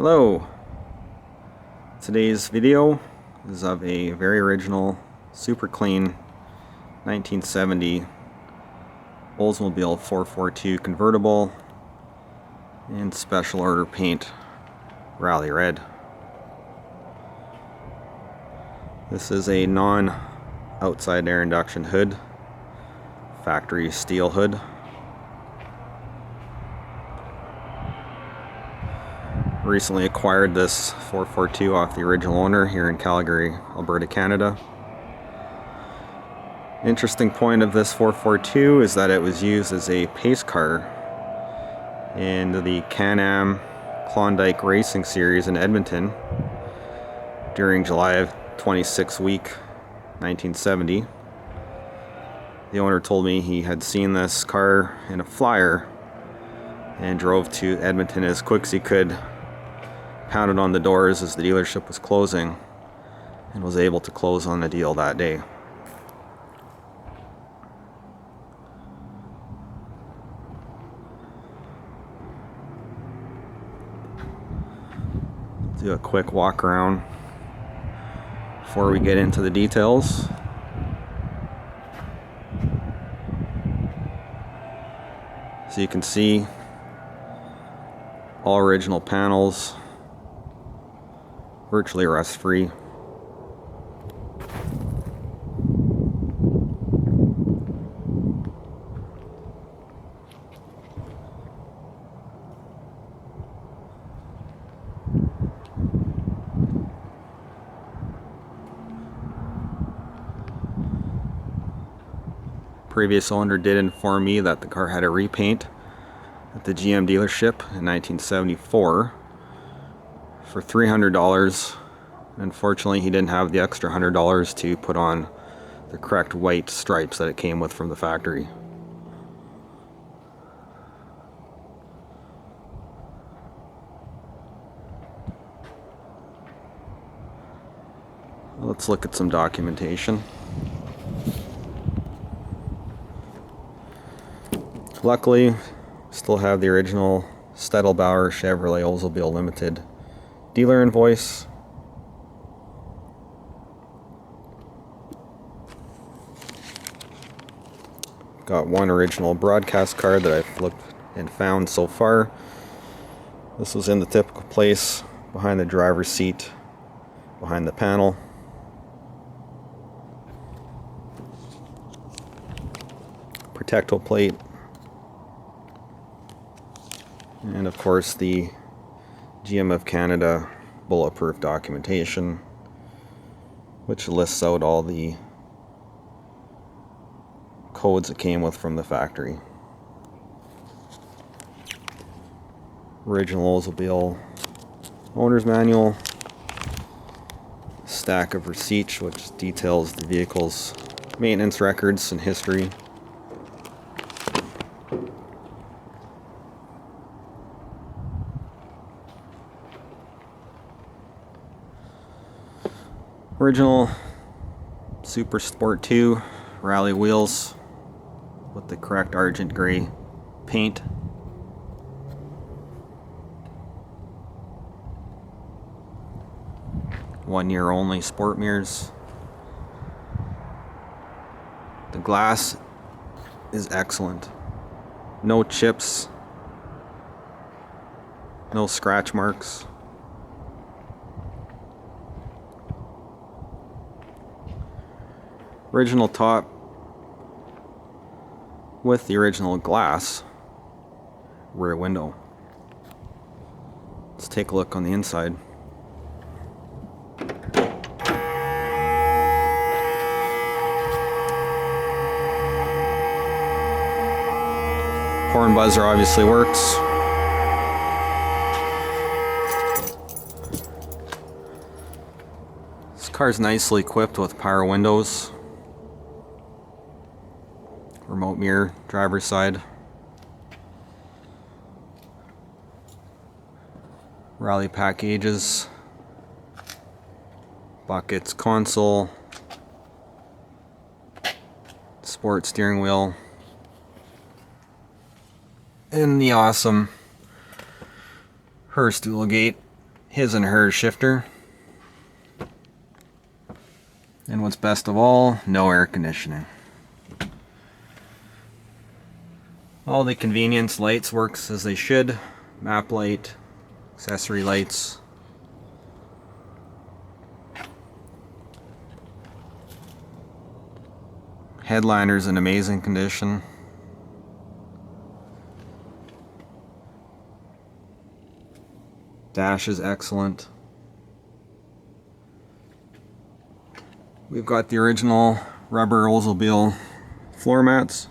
Hello! Today's video is of a very original, super clean 1970 Oldsmobile 442 convertible in special order paint, Rally Red. This is a non-outside air induction hood, factory steel hood. Recently acquired this 442 off the original owner here in Calgary, Alberta, Canada. Interesting point of this 442 is that it was used as a pace car in the Can-Am Klondike Racing Series in Edmonton during July of 26 week 1970. The owner told me he had seen this car in a flyer and drove to Edmonton as quick as he could, pounded on the doors as the dealership was closing, and was able to close on the deal that day. Do a quick walk around before we get into the details. So you can see all original panels, virtually rust-free. Previous owner did inform me that the car had a repaint at the GM dealership in 1974 for $300. Unfortunately, he didn't have the extra $100 to put on the correct white stripes that it came with from the factory. Let's look at some documentation. Luckily, still have the original Stedelbauer Chevrolet Oldsmobile Limited dealer invoice. Got one original broadcast card that I've looked and found so far. This was in the typical place behind the driver's seat, behind the panel. Protecto plate. And of course the GM of Canada bulletproof documentation, which lists out all the codes it came with from the factory. Original Oldsmobile owner's manual, stack of receipts which details the vehicle's maintenance records and history. Original Super Sport 2 rally wheels with the correct argent gray paint. One year only sport mirrors. The glass is excellent. No chips, no scratch marks. Original top with the original glass rear window. Let's take a look on the inside. Horn buzzer obviously works. This car's nicely equipped with power windows, remote mirror, driver's side, rally pack gauges, buckets, console, sport steering wheel, and the awesome Hurst dual gate his and her shifter. And what's best of all, no air conditioning. All the convenience lights works as they should. Map light, accessory lights. Headliner's in amazing condition. Dash is excellent. We've got the original rubber Oldsmobile floor mats.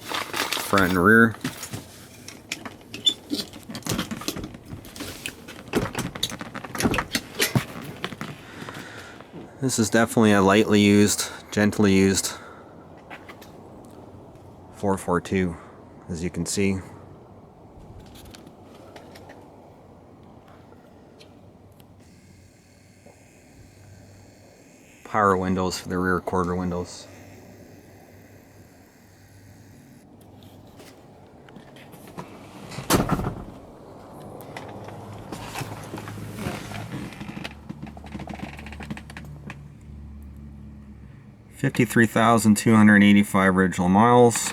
Front and rear. This is definitely a lightly used, gently used 442, as you can see. Power windows for the rear quarter windows. $53,285 original miles.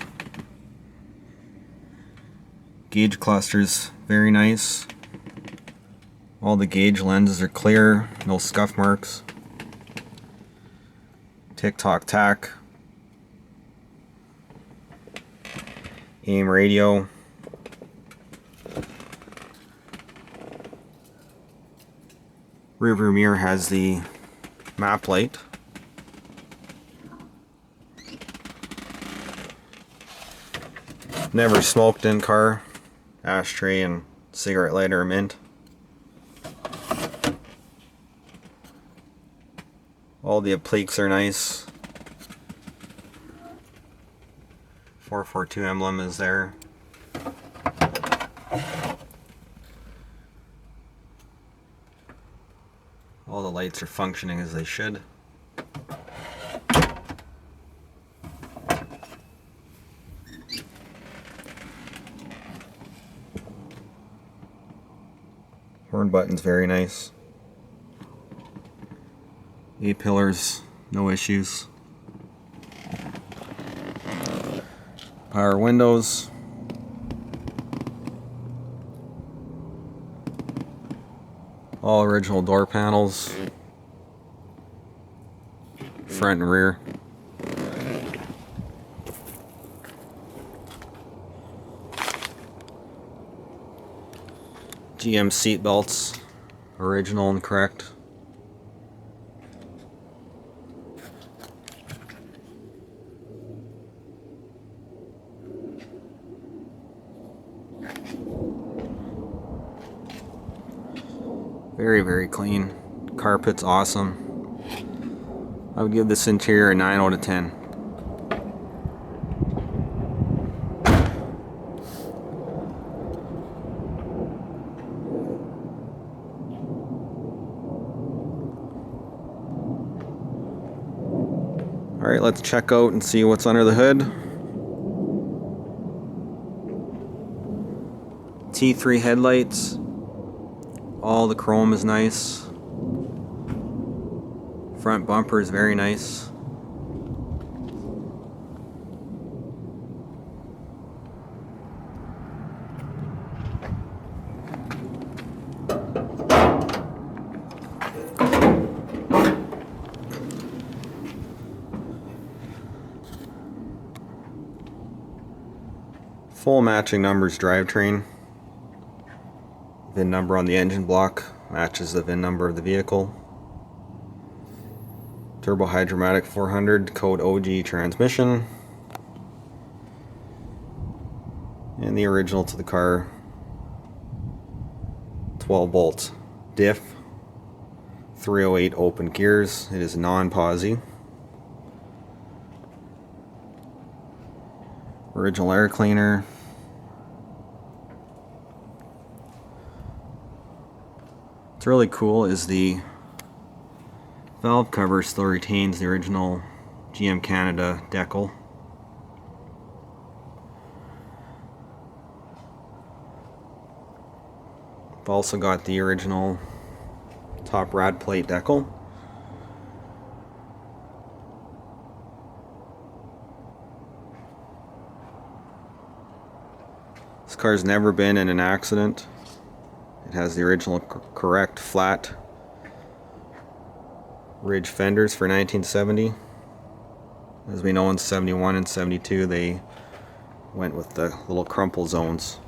Gauge clusters very nice. All the gauge lenses are clear, no scuff marks. Tick-tock tack. AM radio. Rearview mirror has the map light. Never smoked in car. Ashtray and cigarette lighter mint. All the appliques are nice. 442 emblem is there. All the lights are functioning as they should. Horn button's very nice. A-pillars, no issues. Power windows. All original door panels. Front and rear. GM seat belts, original and correct. Very, very clean. Carpet's awesome. I would give this interior a 9 out of 10. Alright, let's check out and see what's under the hood. T3 headlights. All the chrome is nice. Front bumper is very nice. Full matching numbers drivetrain. VIN number on the engine block matches the VIN number of the vehicle. Turbo Hydromatic 400 code OG transmission. And the original to the car 12-bolt diff. 308 open gears. It is non-posi. Original air cleaner. What's really cool is the valve cover still retains the original GM Canada decal. Also got the original top rad plate decal. This car's never been in an accident. It has the original correct flat ridge fenders for 1970. As we know, in 71 and 72 they went with the little crumple zones.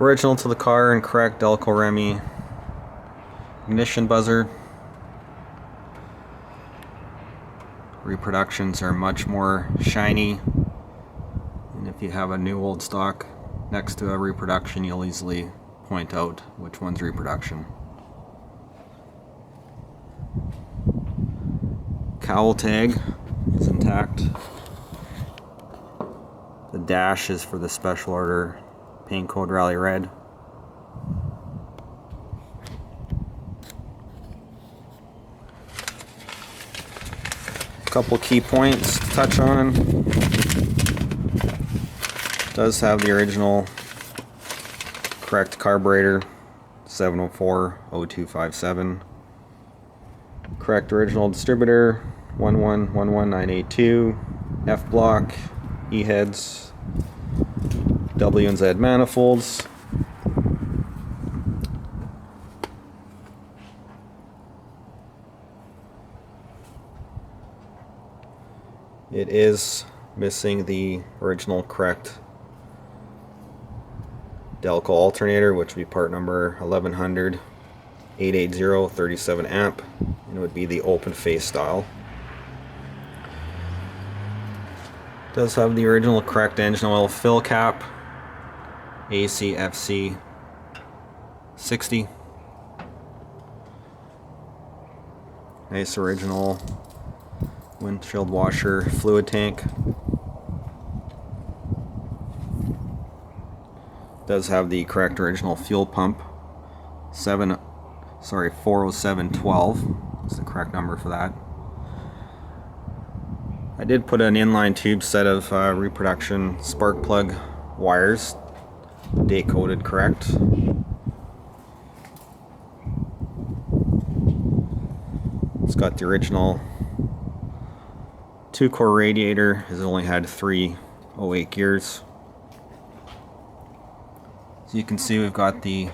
Original to the car and correct Delco Remy ignition buzzer. Reproductions are much more shiny, and if you have a new old stock next to a reproduction, you'll easily point out which one's reproduction. Cowl tag is intact. The dash is for the special order paint code Rally Red. Couple key points to touch on. Does have the original correct carburetor, 704-0257. Correct original distributor, 1111982. F block, E heads, W and Z manifolds. It is missing the original correct Delco alternator, which would be part number 1100 880 37 amp, and it would be the open face style. It does have the original correct engine oil fill cap, ACFC 60. Nice original windshield washer fluid tank. Does have the correct original fuel pump, 40712 is the correct number for that. I did put an inline tube set of reproduction spark plug wires, date coded correct. It's got the original 2-core radiator, has only had 3 08 gears. So you can see we've got the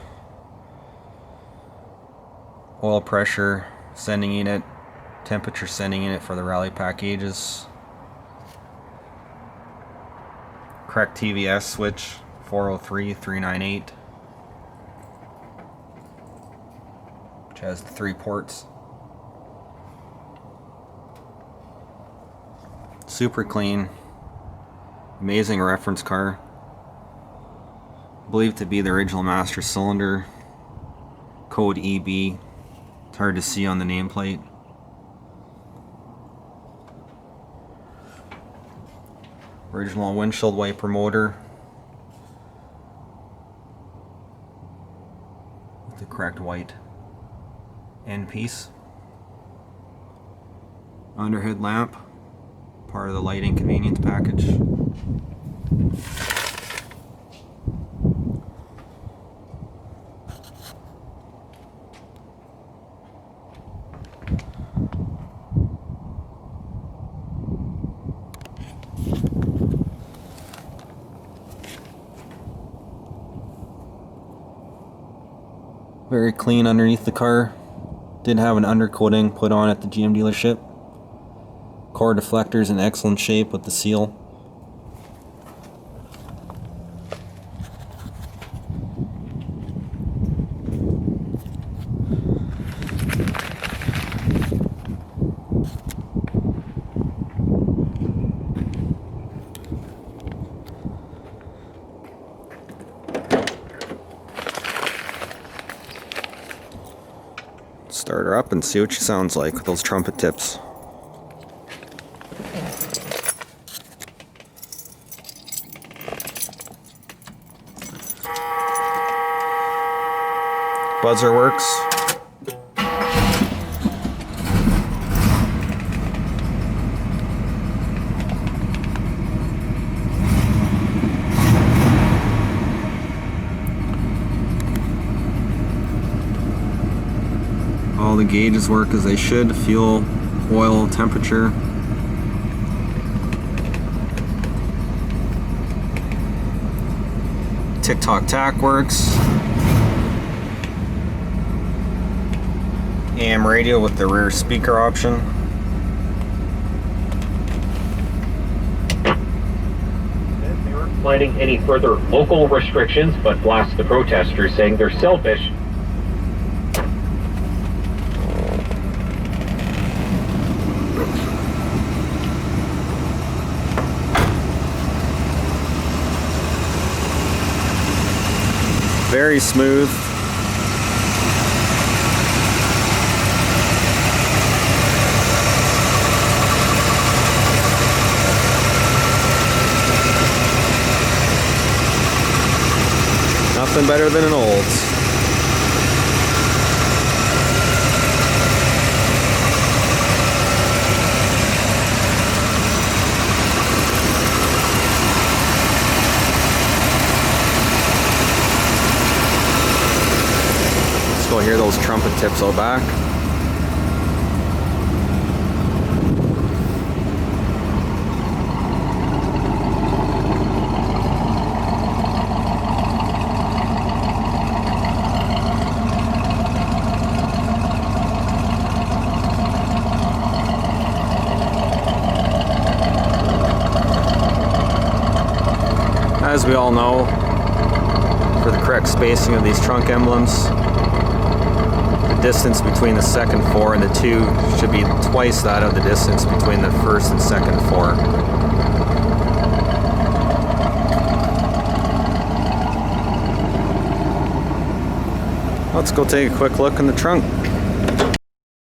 oil pressure sending unit, temperature sending unit for the rally pack gauges. Correct TVS switch, 403398, which has the 3 ports. Super clean, amazing reference car. Believed to be the original master cylinder, code EB. It's hard to see on the nameplate. Original windshield wiper motor with the correct white end piece. Underhood lamp, part of the lighting convenience package. Very clean underneath the car. Did have an undercoating put on at the GM dealership. Core deflectors in excellent shape with the seal. Start her up and see what she sounds like with those trumpet tips. Buzzer works. the gauges work as they should. Fuel, oil, temperature. Tick-tock tack works. AM radio with the rear speaker option. They aren't planning any further local restrictions, but blast the protesters, saying they're selfish. Very smooth. Nothing better than an Olds. Let's go hear those trumpet tips out back. As we all know, for the correct spacing of these trunk emblems, the distance between the second 4 and the 2 should be twice that of the distance between the first and second 4. Let's go take a quick look in the trunk.